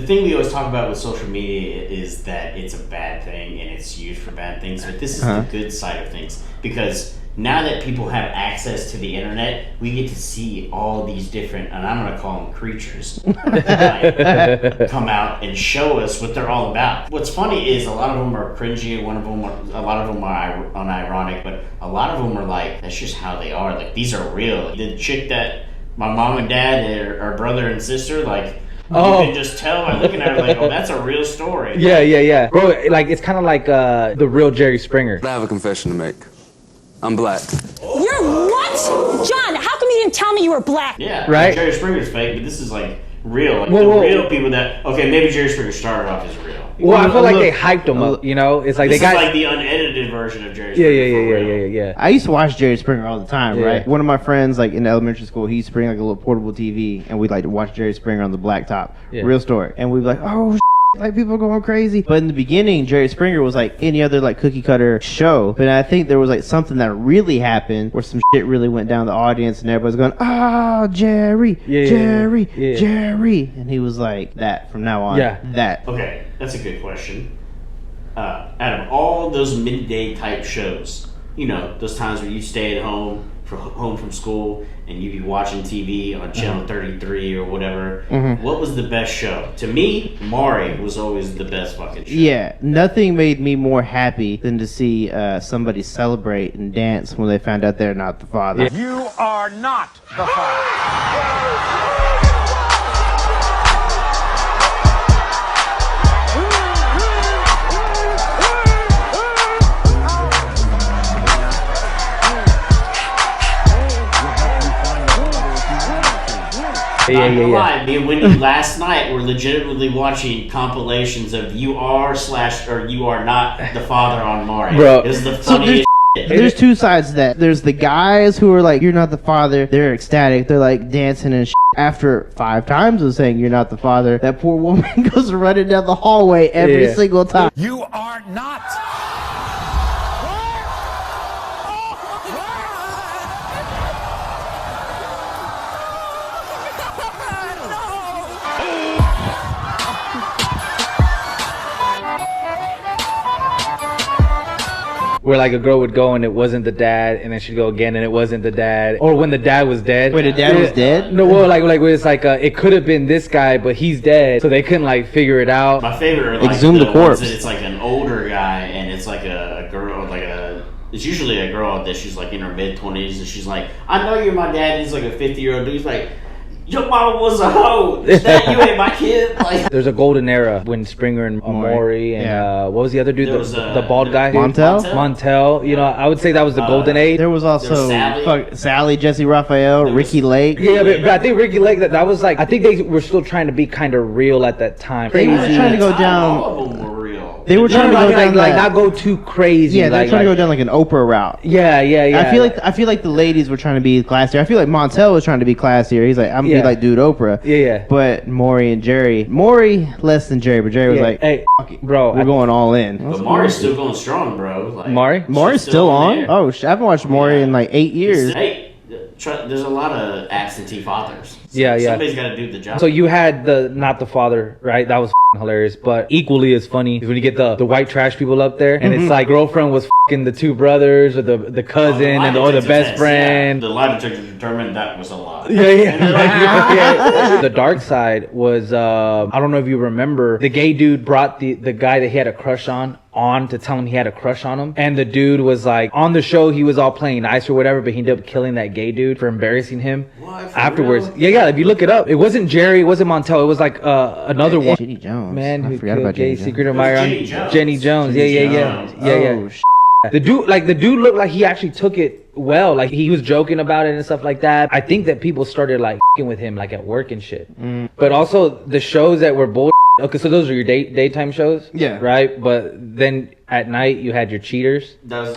the thing we always talk about with social media is that it's a bad thing and it's used for bad things, but this is the good side of things, because now that people have access to the internet, we get to see all these different, and I'm going to call them creatures, come out and show us what they're all about. What's funny is a lot of them are cringy, a lot of them are unironic, but a lot of them are like, that's just how they are. Like, these are real. The chick that my mom and dad are brother and sister, like, you can just tell by looking at her, like, oh, that's a real story. Yeah. Bro, like, it's kind of like the real Jerry Springer. I have a confession to make. I'm black. You're what? John, how come you didn't tell me you were black? Yeah, right? Jerry Springer's fake, but this is like real. Like the real people that, okay, maybe Jerry Springer started off as real. Well, I feel like they hyped him up, you know? It's like this they got... is like the unedited version of Jerry Springer. Yeah. I used to watch Jerry Springer all the time, right? One of my friends, like in elementary school, he used to bring like a little portable TV, and we'd like to watch Jerry Springer on the blacktop. Yeah. Real story. And we'd be like, oh, like people are going crazy. But in the beginning, Jerry Springer was like any other like cookie cutter show. But I think there was like something that really happened where some shit really went down the audience and everybody's going, oh, Jerry, Jerry. And he was like, that from now on. Yeah. That. Okay, that's a good question. Out of all those midday type shows, you know, those times where you stay at home from school and you'd be watching TV on channel 33 or whatever, what was the best show? To me, Maury was always the best fucking show. Yeah, nothing made me more happy than to see somebody celebrate and dance when they found out they're not the father. You are not the father. Yeah. Me and Wendy last night were legitimately watching compilations of you are not the father on Maury. Bro, it was the funniest. There's two sides to that. There's the guys who are like, you're not the father. They're ecstatic. They're like dancing and shit. After 5 times of saying you're not the father, that poor woman goes running down the hallway every single time. You are not. Where like a girl would go and it wasn't the dad, and then she'd go again and it wasn't the dad, or when the dad was dead. Wait, the dad was dead? No, well, like where it's like it could have been this guy, but he's dead, so they couldn't like figure it out. My favorite are like exhume the corpse. It's like an older guy, and it's like a girl, it's usually a girl that she's like in her mid-20s, and she's like, I know you're my dad. He's like a 50-year-old dude. He's like, your mama was a hoe. You ain't my kid. Like, there's a golden era when Springer and Maury and what was the other dude? The bald guy? Montel. You know, I would say that was the golden age. There was also Sally, Jesse Raphael, Ricky Lake. Yeah, but I think Ricky Lake, that was like, I think they were still trying to be kind of real at that time. They were trying to go down. All of them were real. They were trying to go down like not go too crazy. Yeah, they're trying to go down like an Oprah route. Yeah. I feel like the ladies were trying to be classier. I feel like Montel was trying to be classier. He's like, I'm gonna be like dude Oprah. Yeah. But Maury less than Jerry, but Jerry was like, hey, bro, we're going all in. But Maury's still going strong, bro. Like, Maury's still on? Oh, I haven't watched Maury in like 8 years. Hey, there's a lot of absentee fathers. So yeah. Somebody's got to do the job. So you had the not the father, right? That was hilarious, but equally as funny is when you get the white trash people up there, and it's like girlfriend was the 2 brothers or the cousin or the best friend. Yeah. The lie detector determined that was a lie. Yeah. The dark side was I don't know if you remember, the gay dude brought the guy that he had a crush on to tell him he had a crush on him, and the dude was like, on the show he was all playing nice or whatever, but he ended up killing that gay dude for embarrassing him afterwards. Real? Yeah, if you look it up, it wasn't Jerry, it wasn't Montel, it was like another one. Jenny Jones. Man who forgot killed about gay Jenny secret admirer. Jenny Jones. Yeah. Oh, The dude looked like he actually took it well. Like he was joking about it and stuff like that. I think that people started like f***ing with him like at work and shit. But also the shows that were bull. Okay, so those are your daytime shows? Yeah. Right? But then at night you had your cheaters. That was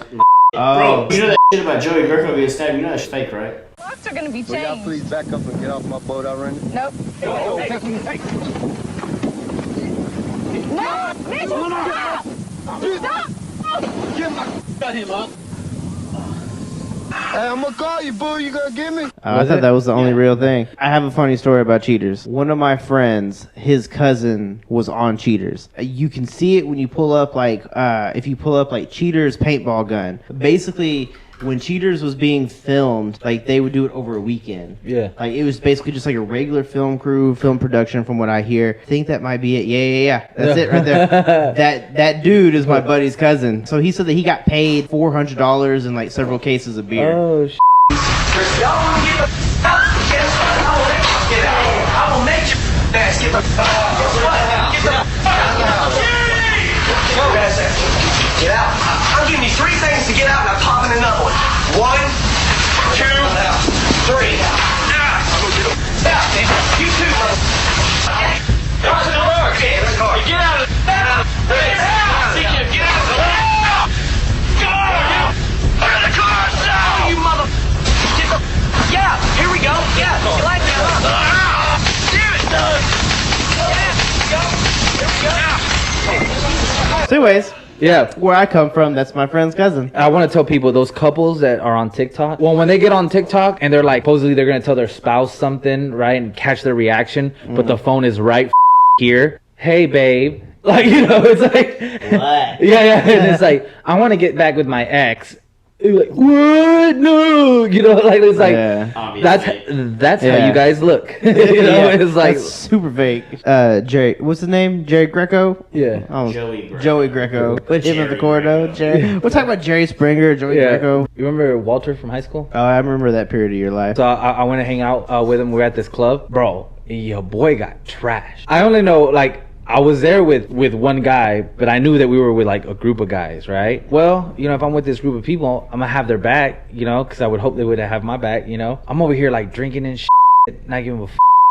bro, you know that shit about Joey Greco being stabbed? You know that's fake, right? Locks are gonna be changed. Will y'all please back up and get off my boat already? Nope. No, Mitchell, stop! Stop! Get him up. Hey, I'm gonna call you, boo. You gonna get me? I thought that was the only real thing. I have a funny story about cheaters. One of my friends, his cousin was on Cheaters. You can see it when you pull up if you pull up like Cheaters paintball gun. Basically, when Cheaters was being filmed, like they would do it over a weekend. Yeah. Like it was basically just like a regular film crew, film production from what I hear. I think that might be it. Yeah. That's it right there. That dude is my buddy's cousin. So he said that he got paid $400 and like several cases of beer. Oh, sh**. Y'all wanna get the out? Guess what? I will make you get out. I will make you ass get the guess what? Get the out. Go, guys. Get out. I'm giving you 3 seconds to get out, and I'm popping another one. 1, 2, 3. Out, man. You too, mother. Go to the car. Get out of the house. Get out. Get out of the house. Go. Out of the car. No, you mother. Get the. Yeah. Here we go. Yeah. You like that? Damn it. Yeah. Go. Here we go. So anyways, Yeah. where I come from, that's my friend's cousin. I want to tell people, those couples that are on TikTok, well, when they get on TikTok and they're like, supposedly they're going to tell their spouse something, right, and catch their reaction, but the phone is right here. Hey, babe. Like, you know, it's like, What? yeah, and it's like, I want to get back with my ex. You're like, what? No, you know, like it's like Obviously. that's how you guys look. You know, it's like that's super fake. Jerry, what's his name? Jerry Greco. yeah. Oh, Joey Greco. Joey Greco. Put him at the Jerry corner. Greco. Jerry. We're talking about Jerry Springer, Joey Yeah. Greco. You remember Walter from high school? Oh, I remember that period of your life. So I went to hang out with him. We were at this club. Bro, your boy got trashed. I only know, like, I was there with one guy, but I knew that we were with, like, a group of guys, right? Well, you know, if I'm with this group of people, I'm going to have their back, you know, because I would hope they would have my back, you know? I'm over here, like, drinking and shit, not giving a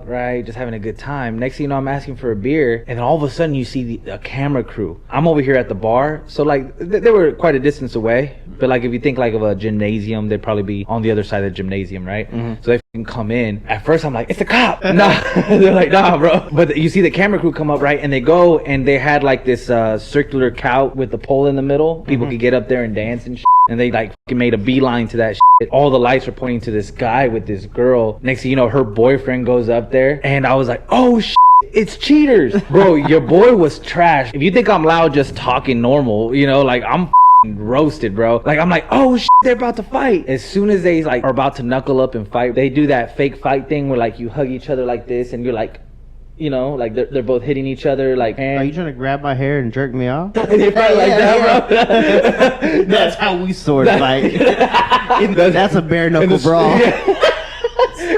right? Just having a good time. Next thing you know, I'm asking for a beer, and then all of a sudden you see a camera crew. I'm over here at the bar, so like they were quite a distance away, but like if you think like of a gymnasium, they'd probably be on the other side of the gymnasium, right? So they can come in. At first I'm like, it's a cop. Nah. They're like, nah, bro. But you see the camera crew come up, right? And they go, and they had like this circular couch with the pole in the middle. People could get up there and dance and shit. And they like fucking made a beeline to that shit. All the lights were pointing to this guy with this girl. Next thing you know, her boyfriend goes up there, and I was like, oh shit, it's Cheaters. Bro, your boy was trash. If you think I'm loud just talking normal, you know, like I'm roasted, bro. Like I'm like, oh shit, they're about to fight. As soon as they like are about to knuckle up and fight, they do that fake fight thing where like you hug each other like this, and you're like, you know, like they're both hitting each other, like. Are you trying to grab my hair and jerk me off? They fight like that, bro. That's how we sort of fight. That's a bare knuckle brawl.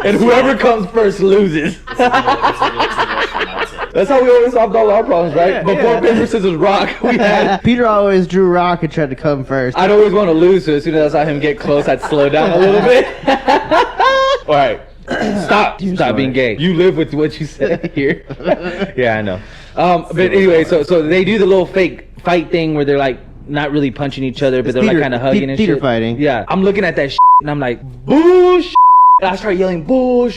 And whoever comes first loses. That's how we always solved all our problems, right? Yeah, Before paper, scissors, rock, we had. Peter always drew rock and tried to come first. I'd always want to lose, so as soon as I saw him get close, I'd slow down a little bit. All right. Stop being gay. You live with what you said here. Yeah, I know. But anyway, so they do the little fake fight thing where they're like not really punching each other, but they're like kind of hugging and theater shit. fighting. Yeah, I'm looking at that shit and I'm like, bullshit. And I start yelling bullshit.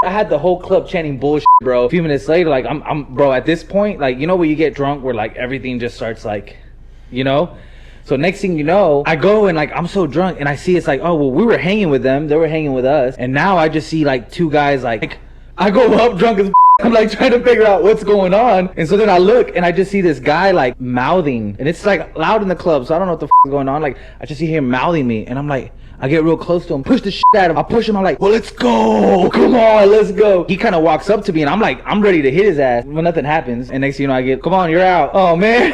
I had the whole club chanting bullshit, bro. A few minutes later, like I'm bro, at this point, like, you know when you get drunk where like everything just starts like, you know? So next thing you know, I go and like I'm so drunk and I see it's like, oh well, we were hanging with them, they were hanging with us, and now I just see like two guys like I go up drunk as I'm like trying to figure out what's going on, and so then I look and I just see this guy like mouthing, and it's like loud in the club, so I don't know what the is going on. Like I just see him mouthing me, and I'm like, I get real close to him, push the shit out of him. I push him, I'm like, well, let's go. Come on, let's go. He kind of walks up to me and I'm like, I'm ready to hit his ass. Well, nothing happens. And next thing you know, I get, come on, you're out. Oh, man.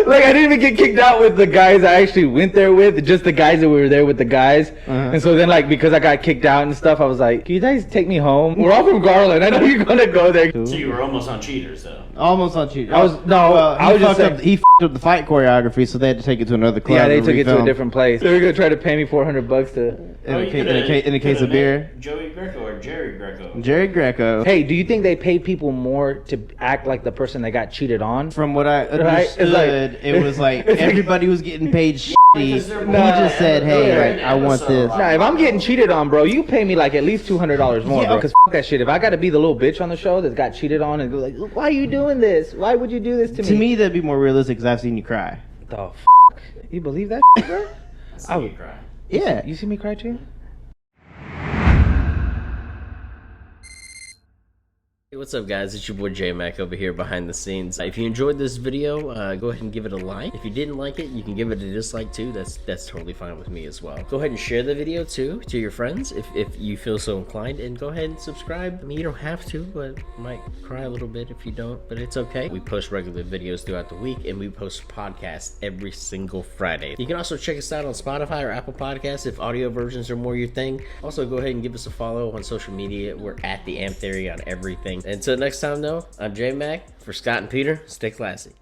Like, I didn't even get kicked out with the guys I actually went there with, just the guys that were there with the guys. And so then, like, because I got kicked out and stuff, I was like, can you guys take me home? We're all from Garland. I know you're going to go there. So you were almost on Cheaters, though. Almost on Cheaters. I was just saying, he fucked up the fight choreography, so they had to take it to another club. yeah, they took it to a refilm. different place. They were going to try to pay me $400 to... In a case of beer. Joey Greco or Jerry Greco. Jerry Greco. Hey, do you think they pay people more to act like the person that got cheated on? From what I Right? It's understood, like- it was like everybody was getting paid shitty. because they're He more- just said, hey, they're like, I want this. Nah, if I'm getting cheated on, bro, you pay me like at least $200 more, Yeah. bro. Cause f- that shit. If I gotta be the little bitch on the show that got cheated on and go like, why are you doing this? Why would you do this to me? To me, that'd be more realistic because I've seen you cry. The f***? You believe that shit, bro? I see you cry. Yeah. You see me cry too? Hey, what's up guys, it's your boy J-Mac over here behind the scenes. If you enjoyed this video, go ahead and give it a like. If you didn't like it, you can give it a dislike too. That's totally fine with me as well. Go ahead and share the video too to your friends if you feel so inclined, and go ahead and subscribe. I mean, you don't have to, but you might cry a little bit if you don't, but it's okay. We post regular videos throughout the week, and we post podcasts every single Friday. You can also check us out on Spotify or Apple Podcasts if audio versions are more your thing. Also, go ahead and give us a follow on social media. We're at the Amp Theory on everything. Until next time though, I'm J-Mac. For Scott and Peter, stay classy.